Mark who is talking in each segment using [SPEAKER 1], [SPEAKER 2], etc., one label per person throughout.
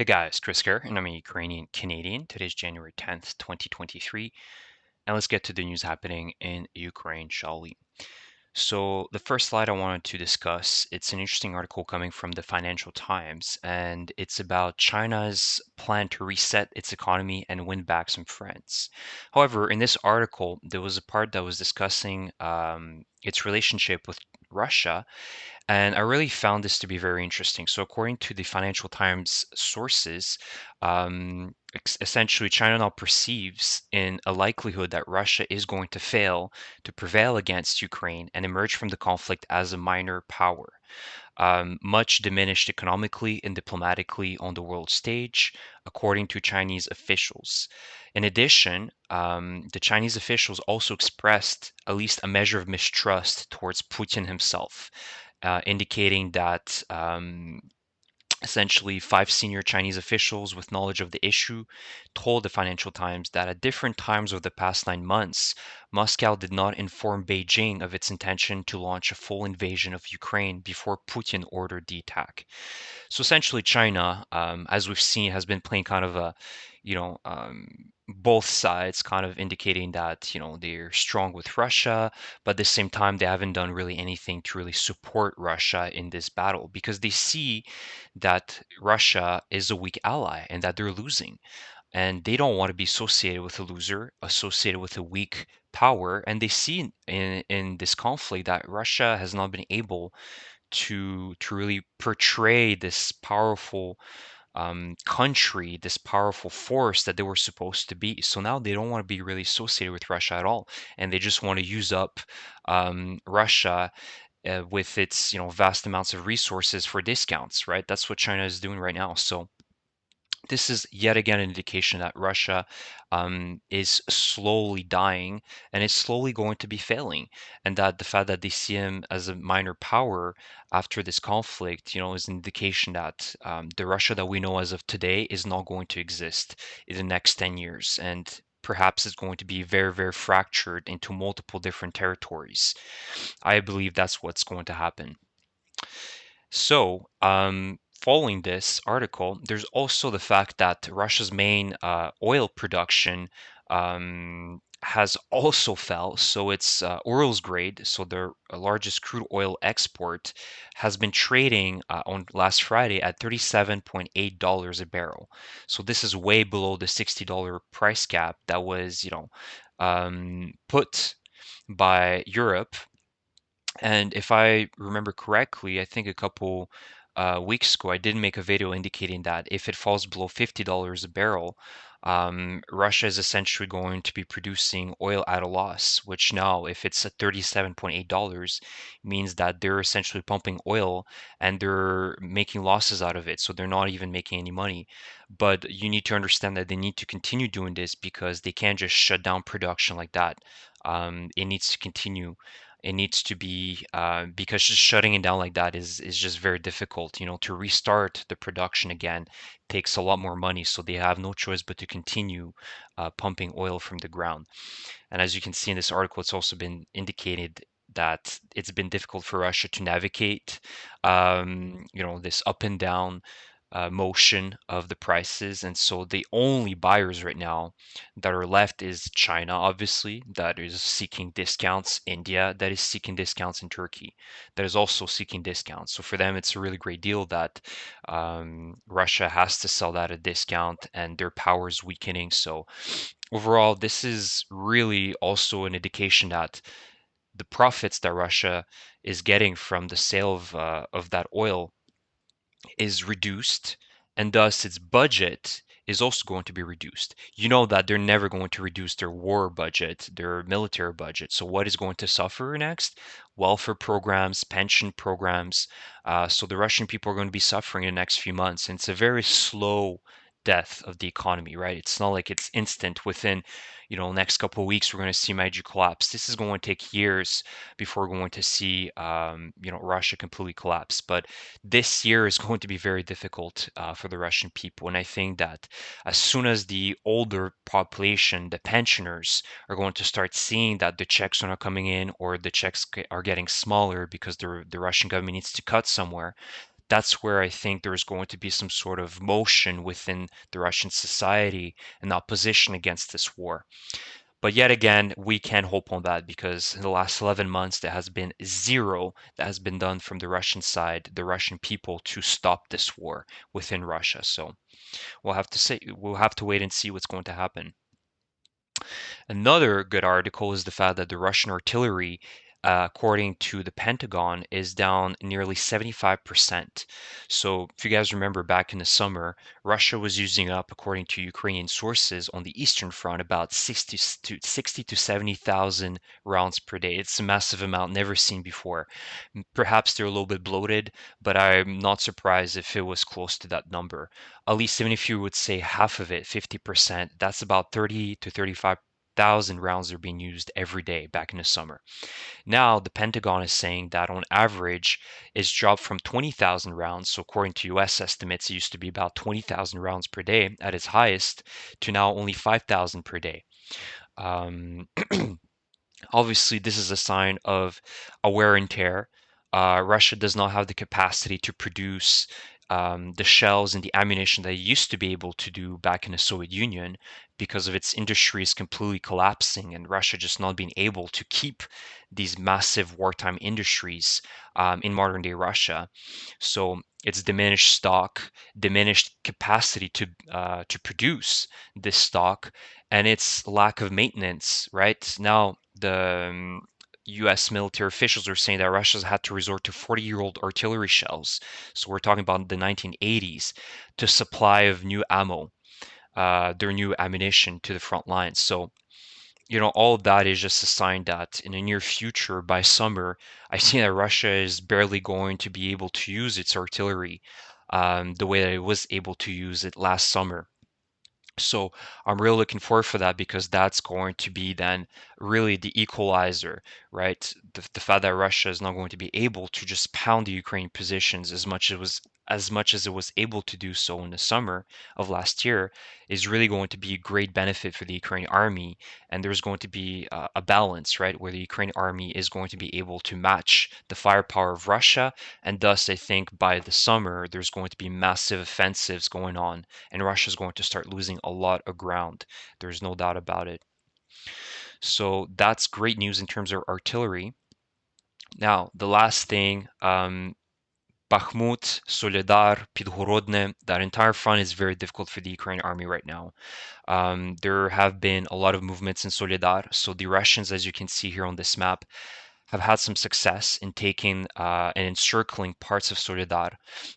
[SPEAKER 1] Hey guys, Chris here, and I'm a Ukrainian Canadian. Today's January 10th, 2023, and let's get to the news happening in Ukraine, shall we? So the first slide I wanted to discuss, it's an interesting article coming from the Financial Times, and it's about China's plan to reset its economy and win back some friends. However, in this article, there was a part that was discussing its relationship with Russia, and I really found this to be very interesting. So, according to the Financial Times sources, essentially China now perceives in a likelihood that Russia is going to fail to prevail against Ukraine and emerge from the conflict as a minor power, much diminished economically and diplomatically on the world stage, according to Chinese officials. In addition, the Chinese officials also expressed at least a measure of mistrust towards Putin himself, indicating that essentially, five senior Chinese officials with knowledge of the issue told the Financial Times that at different times over the past 9 months, Moscow did not inform Beijing of its intention to launch a full invasion of Ukraine before Putin ordered the attack. So essentially, China, as we've seen, has been playing kind of a, both sides, kind of indicating that they're strong with Russia, but at the same time they haven't done really anything to really support Russia in this battle because they see that Russia is a weak ally and that they're losing, and they don't want to be associated with a loser, associated with a weak power, and they see in this conflict that Russia has not been able to really portray this powerful country, this powerful force that they were supposed to be. So now they don't want to be really associated with Russia at all, and they just want to use up Russia with its vast amounts of resources for discounts, right? That's what China is doing right now. So this is yet again an indication that Russia is slowly dying and is slowly going to be failing, and that the fact that they see him as a minor power after this conflict, is an indication that the Russia that we know as of today is not going to exist in the next 10 years, and perhaps it's going to be very, very fractured into multiple different territories. I believe that's what's going to happen. So, following this article, there's also the fact that Russia's main oil production has also fell. So it's Urals grade, so their largest crude oil export, has been trading on last Friday at $37.8 a barrel. So this is way below the $60 price cap that was, put by Europe. And if I remember correctly, I think a couple weeks ago, I did make a video indicating that if it falls below $50 a barrel, Russia is essentially going to be producing oil at a loss, which now, if it's at $37.8, means that they're essentially pumping oil and they're making losses out of it. So they're not even making any money. But you need to understand that they need to continue doing this because they can't just shut down production like that. It needs to continue. It needs to be because just shutting it down like that is just very difficult. To restart the production again takes a lot more money, so they have no choice but to continue pumping oil from the ground. And as you can see in this article, it's also been indicated that it's been difficult for Russia to navigate, this up and down motion of the prices. And so the only buyers right now that are left is China, obviously, that is seeking discounts, India, that is seeking discounts, and Turkey, that is also seeking discounts. So for them, it's a really great deal that Russia has to sell that at a discount and their power is weakening. So overall, this is really also an indication that the profits that Russia is getting from the sale of that oil is reduced, and thus its budget is also going to be reduced. You know that they're never going to reduce their war budget, their military budget. So what is going to suffer next? Welfare programs, pension programs. So the Russian people are going to be suffering in the next few months. And it's a very slow death of the economy, right? It's not like it's instant within, next couple of weeks we're going to see major collapse. This is going to take years before we're going to see, Russia completely collapse. But this year is going to be very difficult for the Russian people. And I think that as soon as the older population, the pensioners, are going to start seeing that the checks are not coming in or the checks are getting smaller because the Russian government needs to cut somewhere, that's where I think there's going to be some sort of motion within the Russian society and opposition against this war. But yet again, we can't hope on that because in the last 11 months, there has been zero that has been done from the Russian side, the Russian people, to stop this war within Russia. So we'll have to wait and see what's going to happen. Another good article is the fact that the Russian artillery, according to the Pentagon, is down nearly 75%. So, if you guys remember back in the summer, Russia was using up, according to Ukrainian sources, on the Eastern Front about 60 to 70,000 rounds per day. It's a massive amount, never seen before. Perhaps they're a little bit bloated, but I'm not surprised if it was close to that number. At least even if you would say half of it, 50%, that's about 30 to 35,000 rounds are being used every day back in the summer. Now, the Pentagon is saying that on average, it's dropped from 20,000 rounds. So, according to US estimates, it used to be about 20,000 rounds per day at its highest to now only 5,000 per day. Um, Obviously, this is a sign of a wear and tear. Russia does not have the capacity to produce the shells and the ammunition that it used to be able to do back in the Soviet Union because of its industries completely collapsing and Russia just not being able to keep these massive wartime industries in modern day Russia. So it's diminished stock, diminished capacity to produce this stock, and its lack of maintenance. Right now, the U.S. military officials are saying that Russia's had to resort to 40-year-old artillery shells. So we're talking about the 1980s to supply of new ammo, their new ammunition to the front lines. So all of that is just a sign that in the near future, by summer, I see that Russia is barely going to be able to use its artillery the way that it was able to use it last summer. So I'm really looking forward for that because that's going to be then really the equalizer, right? The fact that Russia is not going to be able to just pound the Ukrainian positions as much as it was able to do so in the summer of last year is really going to be a great benefit for the Ukrainian army. And there's going to be a balance, right, where the Ukrainian army is going to be able to match the firepower of Russia. And thus, I think by the summer, there's going to be massive offensives going on and Russia is going to start losing a lot of ground. There's no doubt about it. So that's great news in terms of artillery. Now, the last thing, Bakhmut, Soledar, Pidhorodne, that entire front is very difficult for the Ukrainian army right now. There have been a lot of movements in Soledar. So the Russians, as you can see here on this map, have had some success in taking and encircling parts of Soledar.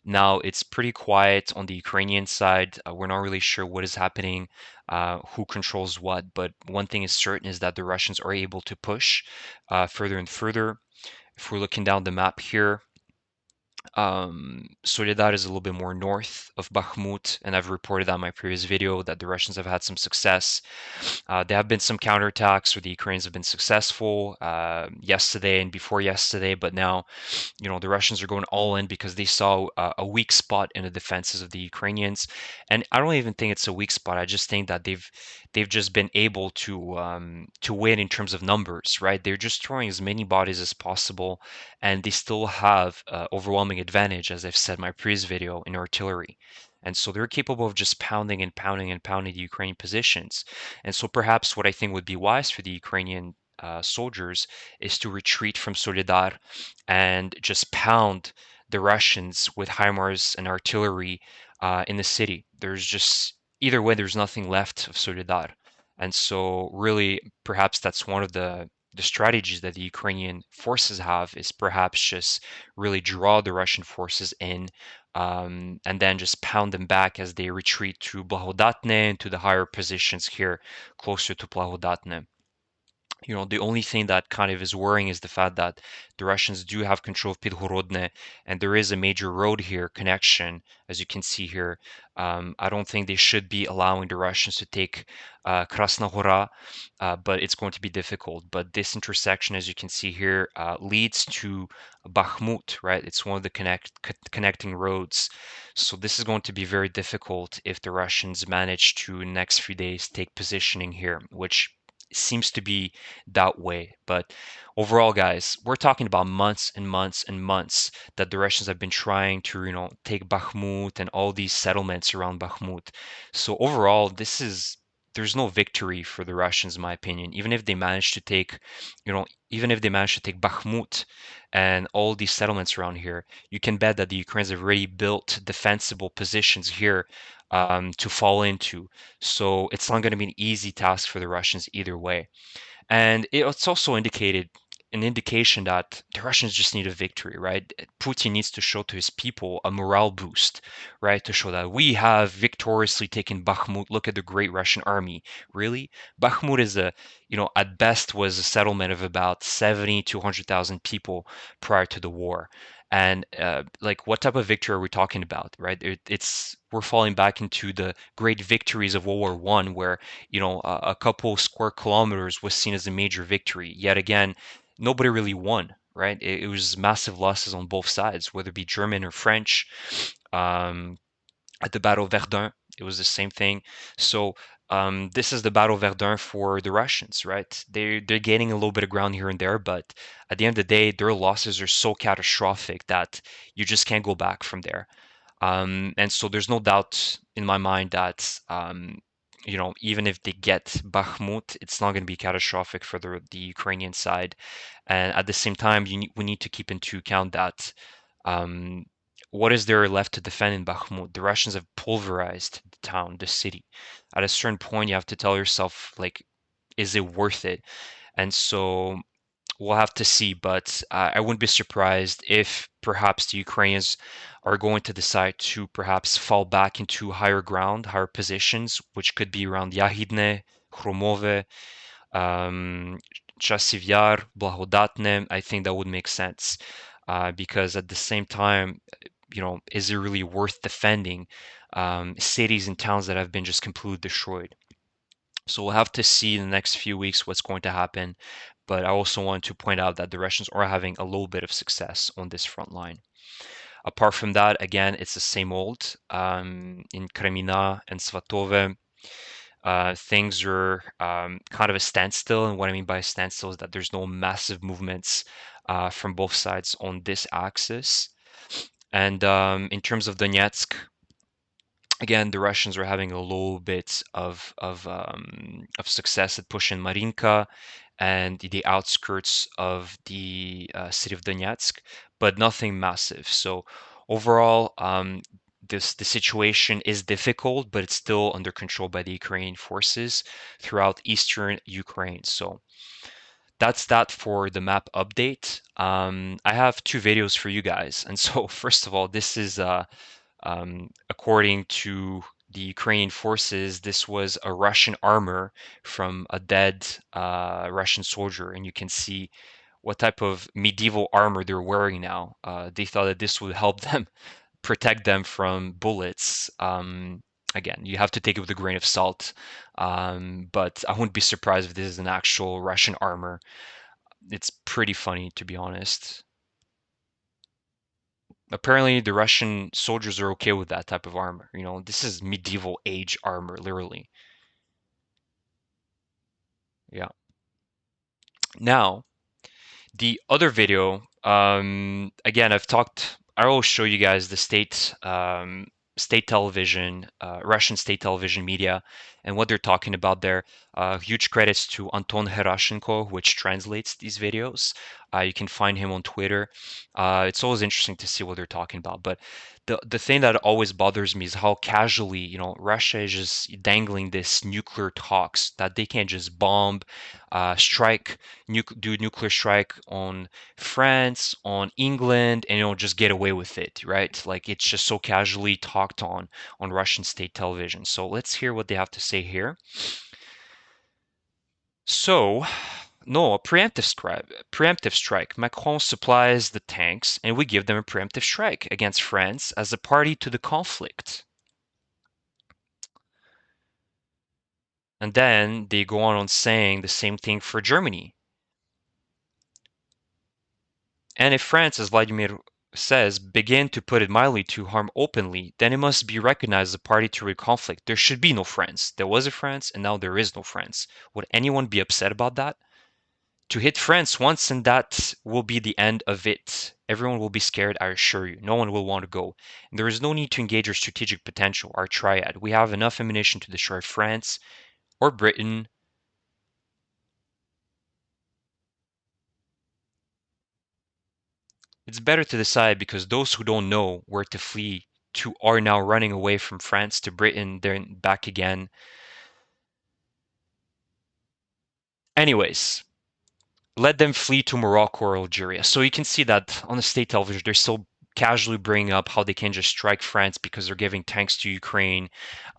[SPEAKER 1] Now, it's pretty quiet on the Ukrainian side. We're not really sure what is happening, who controls what, but one thing is certain is that the Russians are able to push further and further. If we're looking down the map here, Soledar is a little bit more north of Bakhmut, and I've reported on my previous video that the Russians have had some success. There have been some counterattacks where the Ukrainians have been successful yesterday and before yesterday, but now, the Russians are going all in because they saw a weak spot in the defenses of the Ukrainians. And I don't even think it's a weak spot. I just think that they've just been able to win in terms of numbers, right? They're just throwing as many bodies as possible, and they still have overwhelming advantage, as I've said in my previous video, in artillery. And so they're capable of just pounding and pounding and pounding the Ukrainian positions. And so perhaps what I think would be wise for the Ukrainian soldiers is to retreat from Soledar and just pound the Russians with HIMARS and artillery in the city. There's just either way, there's nothing left of Soledar. And so really, perhaps that's one of the strategies that the Ukrainian forces have is perhaps just really draw the Russian forces in and then just pound them back as they retreat to Blahodatne and to the higher positions here closer to Blahodatne. The only thing that kind of is worrying is the fact that the Russians do have control of Pilhorodne, and there is a major road here connection, as you can see here. I don't think they should be allowing the Russians to take Krasnogora, but it's going to be difficult. But this intersection, as you can see here, leads to Bakhmut, right? It's one of the connecting roads. So this is going to be very difficult if the Russians manage to, in the next few days, take positioning here, which seems to be that way. But overall, guys, we're talking about months and months and months that the Russians have been trying to, take Bakhmut and all these settlements around Bakhmut. So overall, there's no victory for the Russians, in my opinion. Even if they manage to take, even if they manage to take Bakhmut and all these settlements around here, you can bet that the Ukrainians have already built defensible positions here to fall into. So it's not going to be an easy task for the Russians either way. And it's also an indication that the Russians just need a victory, right? Putin needs to show to his people a morale boost, right? To show that we have victoriously taken Bakhmut. Look at the great Russian army. Really? Bakhmut is at best was a settlement of about 70 to 100,000 people prior to the war. And like, what type of victory are we talking about, right? We're falling back into the great victories of World War One, where a couple square kilometers was seen as a major victory. Yet again, nobody really won, right? It was massive losses on both sides, whether it be German or French. Um, at the Battle of Verdun, it was the same thing. So this is the Battle of Verdun for the Russians, right? They're gaining a little bit of ground here and there, but at the end of the day, their losses are so catastrophic that you just can't go back from there. And so there's no doubt in my mind that even if they get Bakhmut, it's not going to be catastrophic for the Ukrainian side. And at the same time, we need to keep into account that um, what is there left to defend in Bakhmut? The Russians have pulverized the town, the city. At a certain point, you have to tell yourself, like, is it worth it? And so we'll have to see, but I wouldn't be surprised if perhaps the Ukrainians are going to decide to perhaps fall back into higher ground, higher positions, which could be around Yahidne, Chromove, um, Chasiv Yar, Blahodatne. I think that would make sense because at the same time, is it really worth defending cities and towns that have been just completely destroyed? So we'll have to see in the next few weeks what's going to happen. But I also want to point out that the Russians are having a little bit of success on this front line. Apart from that, again, it's the same old. In Kremina and Svatove, things are kind of a standstill. And what I mean by standstill is that there's no massive movements from both sides on this axis. And in terms of Donetsk, again, the Russians are having a little bit of success at pushing Marinka and the outskirts of the city of Donetsk, but nothing massive. So overall, the situation is difficult, but it's still under control by the Ukrainian forces throughout eastern Ukraine. So that's that for the map update. I have two videos for you guys. And so first of all, this is according to the Ukrainian forces, this was a Russian armor from a dead Russian soldier, and you can see what type of medieval armor they're wearing now. They thought that this would help them protect them from bullets. Again, you have to take it with a grain of salt, but I wouldn't be surprised if this is an actual Russian armor. It's pretty funny, to be honest. Apparently, the Russian soldiers are okay with that type of armor. This is medieval age armor, literally. Yeah. Now, the other video, again, I will show you guys the state television, Russian state television media, and what they're talking about there. Huge credits to Anton Herashenko, which translates these videos. You can find him on Twitter. It's always interesting to see what they're talking about. But the thing that always bothers me is how casually, Russia is just dangling this nuclear talks that they can just bomb, strike, do nuclear strike on France, on England, and just get away with it, right? Like it's just so casually talked on Russian state television. So let's hear what they have to say here. So, no, a preemptive strike. Macron supplies the tanks, and we give them a preemptive strike against France as a party to the conflict. And then they go on saying the same thing for Germany. And if France, as Vladimir says, begin to put it mildly, to harm openly, then it must be recognized as a party to real conflict. There should be no France. There was a France, and now there is no France. Would anyone be upset about that? To hit France once, and that will be the end of it. Everyone will be scared, I assure you. No one will want to go. And there is no need to engage our strategic potential, our triad. We have enough ammunition to destroy France or Britain. It's better to decide, because those who don't know where to flee to are now running away from France to Britain, then back again. Anyways, let them flee to Morocco or Algeria. So you can see that on the state television, they're still casually bringing up how they can just strike France because they're giving tanks to Ukraine.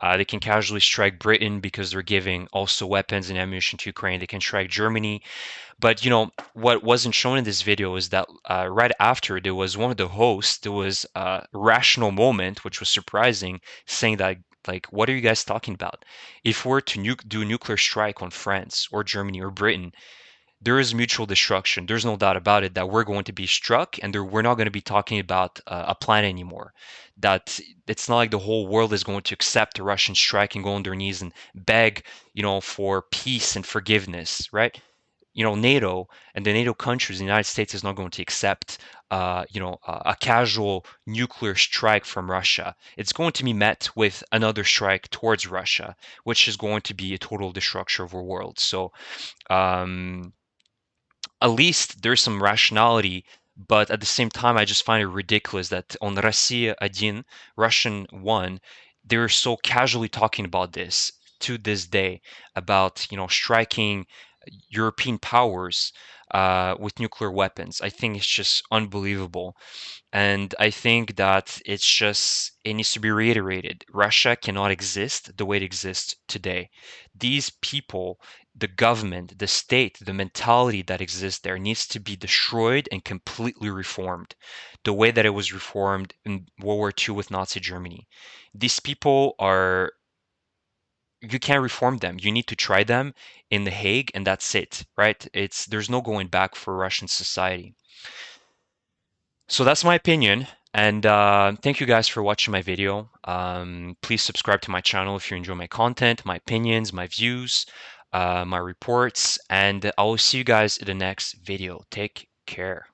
[SPEAKER 1] They can casually strike Britain because they're giving also weapons and ammunition to Ukraine. They can strike Germany. But what wasn't shown in this video is that right after, there was one of the hosts, there was a rational moment, which was surprising, saying that, like, what are you guys talking about? If we're to do a nuclear strike on France or Germany or Britain, there is mutual destruction. There's no doubt about it that we're going to be struck, and we're not going to be talking about a plan anymore. That it's not like the whole world is going to accept a Russian strike and go on their knees and beg, for peace and forgiveness, right? NATO and the NATO countries, the United States is not going to accept, a casual nuclear strike from Russia. It's going to be met with another strike towards Russia, which is going to be a total destruction of our world. So, um, at least there's some rationality, but at the same time, I just find it ridiculous that on Россия 1, Russian 1, they're so casually talking about this to this day, about, striking European powers with nuclear weapons. I think it's just unbelievable. And I think that it needs to be reiterated. Russia cannot exist the way it exists today. These people, the government, the state, the mentality that exists there needs to be destroyed and completely reformed, the way that it was reformed in World War II with Nazi Germany. These people are, you can't reform them. You need to try them in The Hague, and that's it, right? There's no going back for Russian society. So that's my opinion. And thank you guys for watching my video. Please subscribe to my channel if you enjoy my content, my opinions, my views, my reports, and I will see you guys in the next video. Take care.